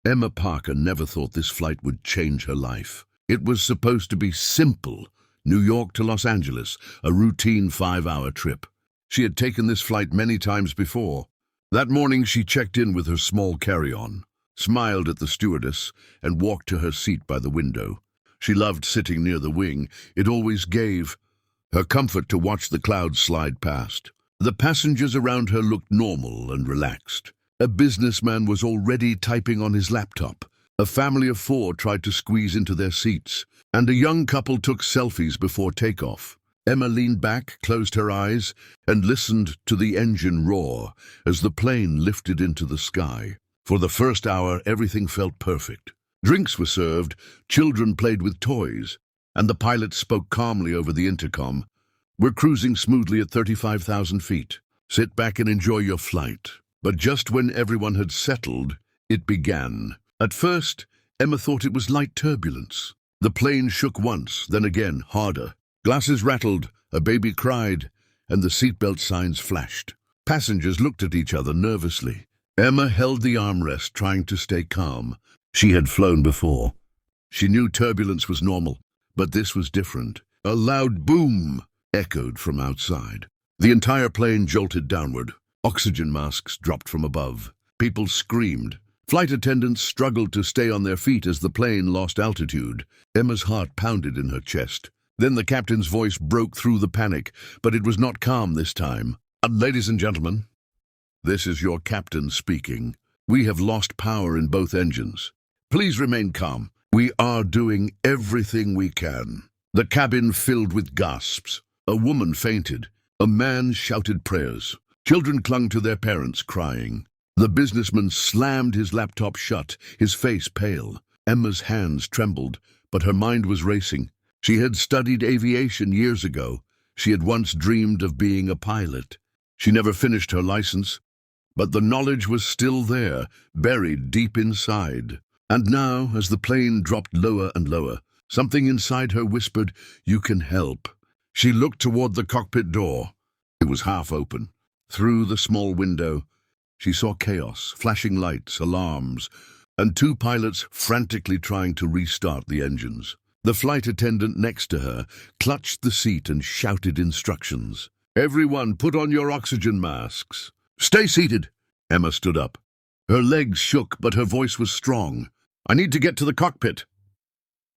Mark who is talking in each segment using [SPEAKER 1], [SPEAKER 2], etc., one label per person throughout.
[SPEAKER 1] Emma Parker never thought this flight would change her life. It was supposed to be simple. New York to Los Angeles, a routine 5-hour trip. She had taken this flight many times before. That morning she checked in with her small carry-on, smiled at the stewardess, and walked to her seat by the window. She loved sitting near the wing. It always gave her comfort to watch the clouds slide past. The passengers around her looked normal and relaxed. A businessman was already typing on his laptop. A family of 4 tried to squeeze into their seats, and a young couple took selfies before takeoff. Emma leaned back, closed her eyes, and listened to the engine roar as the plane lifted into the sky. For the first hour, everything felt perfect. Drinks were served, children played with toys, and the pilot spoke calmly over the intercom. "We're cruising smoothly at 35,000 feet. Sit back and enjoy your flight." But just when everyone had settled, it began. At first, Emma thought it was light turbulence. The plane shook once, then again, harder. Glasses rattled, a baby cried, and the seatbelt signs flashed. Passengers looked at each other nervously. Emma held the armrest, trying to stay calm. She had flown before. She knew turbulence was normal, but this was different. A loud boom echoed from outside. The entire plane jolted downward. Oxygen masks dropped from above. People screamed. Flight attendants struggled to stay on their feet as the plane lost altitude. Emma's heart pounded in her chest. Then the captain's voice broke through the panic, but it was not calm this time. "Ladies and gentlemen, this is your captain speaking. We have lost power in both engines. Please remain calm. We are doing everything we can." The cabin filled with gasps. A woman fainted. A man shouted prayers. Children clung to their parents, crying. The businessman slammed his laptop shut, his face pale. Emma's hands trembled, but her mind was racing. She had studied aviation years ago. She had once dreamed of being a pilot. She never finished her license, but the knowledge was still there, buried deep inside. And now, as the plane dropped lower and lower, something inside her whispered, "You can help." She looked toward the cockpit door. It was half open. Through the small window, she saw chaos, flashing lights, alarms, and 2 pilots frantically trying to restart the engines. The flight attendant next to her clutched the seat and shouted instructions. "Everyone, put on your oxygen masks." "Stay seated." Emma stood up. Her legs shook, but her voice was strong. "I need to get to the cockpit."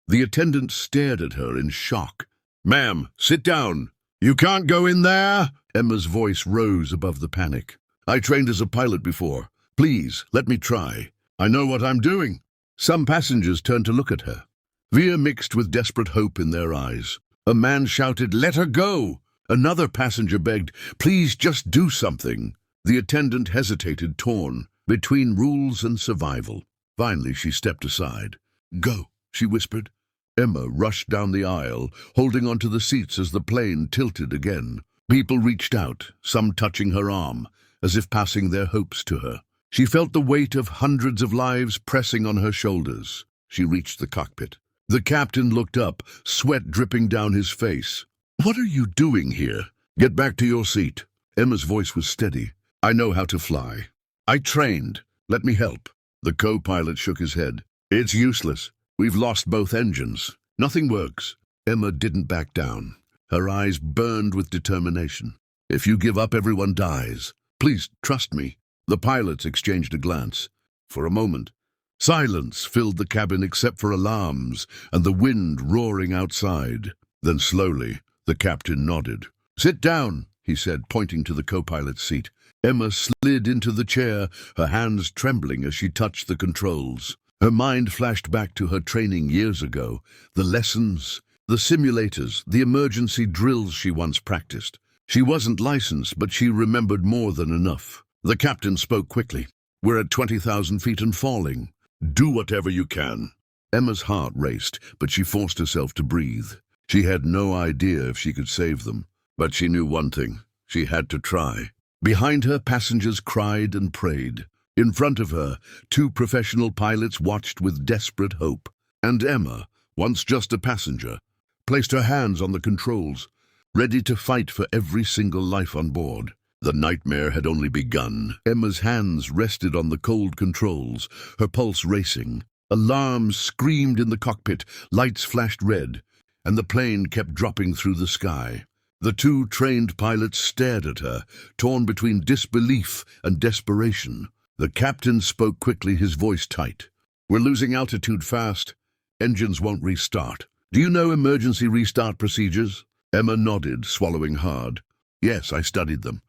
[SPEAKER 1] The attendant stared at her in shock. "Ma'am, sit down." "You can't go in there." Emma's voice rose above the panic. "I trained as a pilot before. Please, let me try. I know what I'm doing." Some passengers turned to look at her, fear mixed with desperate hope in their eyes. A man shouted, "Let her go." Another passenger begged, "Please just do something." The attendant hesitated, torn between rules and survival. Finally, she stepped aside. "Go," she whispered. Emma rushed down the aisle, holding onto the seats as the plane tilted again. People reached out, some touching her arm, as if passing their hopes to her. She felt the weight of hundreds of lives pressing on her shoulders. She reached the cockpit. The captain looked up, sweat dripping down his face. "What are you doing here?" "Get back to your seat." Emma's voice was steady. "I know how to fly. I trained. Let me help." The co-pilot shook his head. "It's useless. We've lost both engines. Nothing works." Emma didn't back down. Her eyes burned with determination. "If you give up, everyone dies. Please, trust me." The pilots exchanged a glance. For a moment, silence filled the cabin except for alarms and the wind roaring outside. Then slowly, the captain nodded. "Sit down," he said, pointing to the co-pilot's seat. Emma slid into the chair, her hands trembling as she touched the controls. Her mind flashed back to her training years ago, the lessons, the simulators, the emergency drills she once practiced. She wasn't licensed, but she remembered more than enough. The captain spoke quickly. "We're at 20,000 feet and falling. Do whatever you can." Emma's heart raced, but she forced herself to breathe. She had no idea if she could save them, but she knew one thing. She had to try. Behind her, passengers cried and prayed. In front of her, 2 professional pilots watched with desperate hope. And Emma, once just a passenger, placed her hands on the controls, ready to fight for every single life on board. The nightmare had only begun. Emma's hands rested on the cold controls, her pulse racing. Alarms screamed in the cockpit, lights flashed red, and the plane kept dropping through the sky. The two trained pilots stared at her, torn between disbelief and desperation. The captain spoke quickly, his voice tight. "We're losing altitude fast. Engines won't restart. Do you know emergency restart procedures?" Emma nodded, swallowing hard. "Yes, I studied them."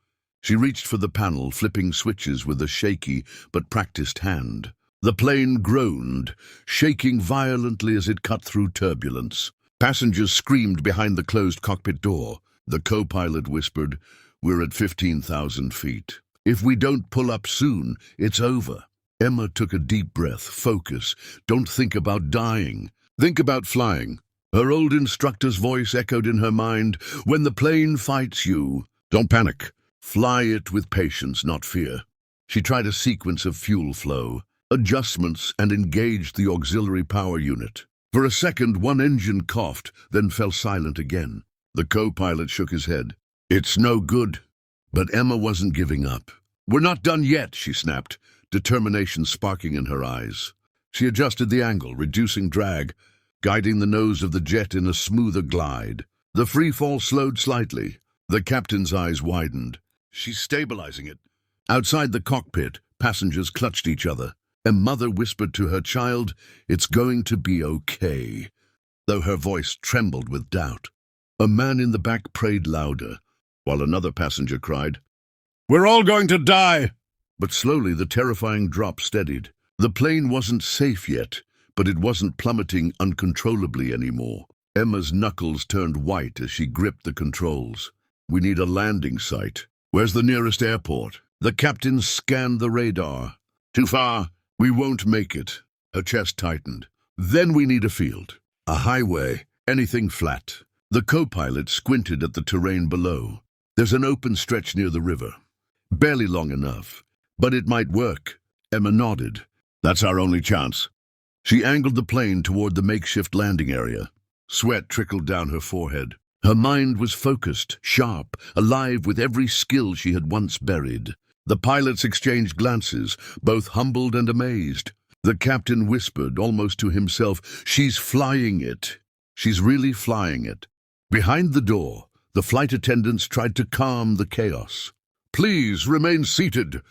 [SPEAKER 1] She reached for the panel, flipping switches with a shaky but practiced hand. The plane groaned, shaking violently as it cut through turbulence. Passengers screamed behind the closed cockpit door. The co-pilot whispered, "We're at 15,000 feet. If we don't pull up soon, it's over." Emma took a deep breath. Focus. Don't think about dying. Think about flying. Her old instructor's voice echoed in her mind. "When the plane fights you, don't panic. Fly it with patience, not fear." She tried a sequence of fuel flow, adjustments, and engaged the auxiliary power unit. For a second, one engine coughed, then fell silent again. The co-pilot shook his head. "It's no good." But Emma wasn't giving up. "We're not done yet," she snapped, determination sparking in her eyes. She adjusted the angle, reducing drag, guiding the nose of the jet in a smoother glide. The free fall slowed slightly. The captain's eyes widened. "She's stabilizing it." Outside the cockpit, passengers clutched each other. A mother whispered to her child, "It's going to be okay," though her voice trembled with doubt. A man in the back prayed louder, while another passenger cried, "We're all going to die!" But slowly the terrifying drop steadied. The plane wasn't safe yet, but it wasn't plummeting uncontrollably anymore. Emma's knuckles turned white as she gripped the controls. "We need a landing site. Where's the nearest airport?" The captain scanned the radar. "Too far. We won't make it." Her chest tightened. "Then we need a field. A highway. Anything flat." The co-pilot squinted at the terrain below. "There's an open stretch near the river. Barely long enough, but it might work." Emma nodded. "That's our only chance." She angled the plane toward the makeshift landing area. Sweat trickled down her forehead. Her mind was focused, sharp, alive with every skill she had once buried. The pilots exchanged glances, both humbled and amazed. The captain whispered, almost to himself, "She's flying it. She's really flying it." Behind the door, the flight attendants tried to calm the chaos. "Please remain seated.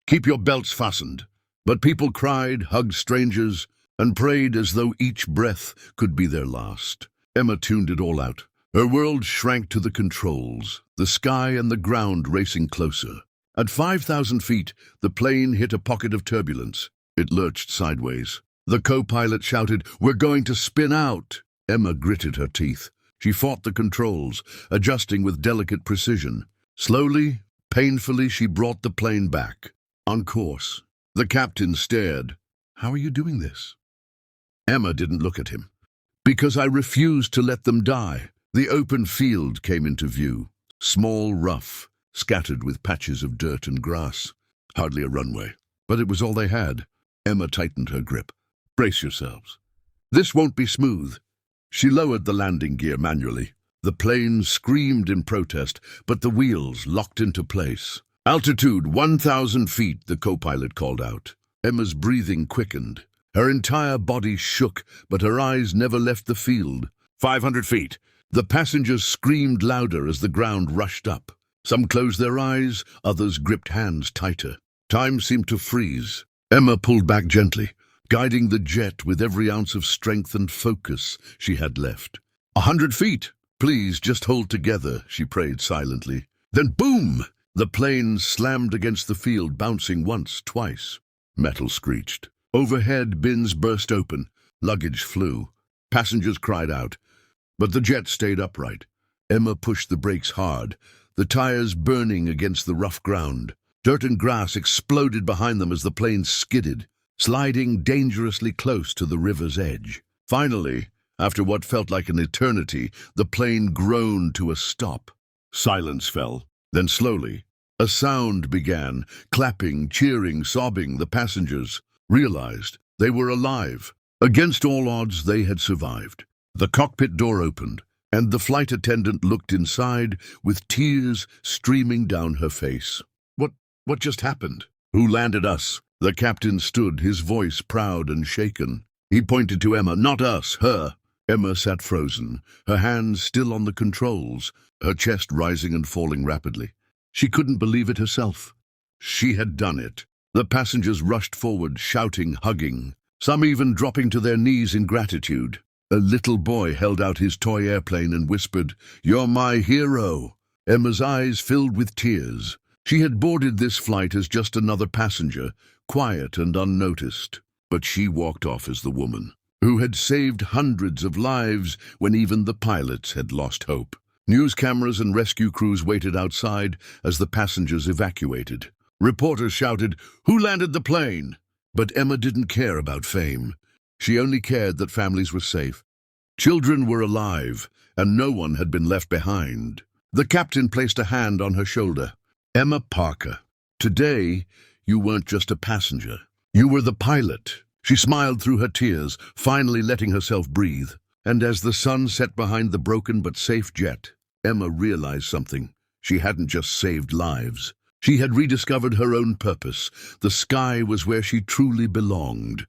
[SPEAKER 1] Keep your belts fastened." But people cried, hugged strangers, and prayed as though each breath could be their last. Emma tuned it all out. Her world shrank to the controls, the sky and the ground racing closer. At 5,000 feet, the plane hit a pocket of turbulence. It lurched sideways. The co-pilot shouted, "We're going to spin out." Emma gritted her teeth. She fought the controls, adjusting with delicate precision. Slowly, painfully, she brought the plane back. On course. The captain stared. "How are you doing this?" Emma didn't look at him. "Because I refused to let them die." The open field came into view. Small, rough, scattered with patches of dirt and grass. Hardly a runway. But it was all they had. Emma tightened her grip. "Brace yourselves. This won't be smooth." She lowered the landing gear manually. The plane screamed in protest, but the wheels locked into place. "Altitude 1,000 feet, the co-pilot called out. Emma's breathing quickened. Her entire body shook, but her eyes never left the field. 500 feet. The passengers screamed louder as the ground rushed up. Some closed their eyes, others gripped hands tighter. Time seemed to freeze. Emma pulled back gently, guiding the jet with every ounce of strength and focus she had left. 100 feet. "Please, just hold together," she prayed silently. Then boom! The plane slammed against the field, bouncing once, twice. Metal screeched. Overhead, bins burst open. Luggage flew. Passengers cried out. But the jet stayed upright. Emma pushed the brakes hard, the tires burning against the rough ground. Dirt and grass exploded behind them as the plane skidded, sliding dangerously close to the river's edge. Finally, after what felt like an eternity, the plane groaned to a stop. Silence fell. Then slowly, a sound began. Clapping, cheering, sobbing. The passengers realized they were alive. Against all odds, they had survived. The cockpit door opened. and the flight attendant looked inside with tears streaming down her face. What just happened? Who landed us? The captain stood, his voice proud and shaken. He pointed to Emma. Not us, her. Emma sat frozen, her hands still on the controls, her chest rising and falling rapidly. She couldn't believe it herself. She had done it. The passengers rushed forward, shouting, hugging, some even dropping to their knees in gratitude. A little boy held out his toy airplane and whispered, "You're my hero." Emma's eyes filled with tears. She had boarded this flight as just another passenger, quiet and unnoticed. But she walked off as the woman who had saved hundreds of lives when even the pilots had lost hope. News cameras and rescue crews waited outside as the passengers evacuated. Reporters shouted, "Who landed the plane?" But Emma didn't care about fame. She only cared that families were safe. Children were alive, and no one had been left behind. The captain placed a hand on her shoulder. "Emma Parker, today you weren't just a passenger. You were the pilot." She smiled through her tears, finally letting herself breathe. And as the sun set behind the broken but safe jet, Emma realized something. She hadn't just saved lives. She had rediscovered her own purpose. The sky was where she truly belonged.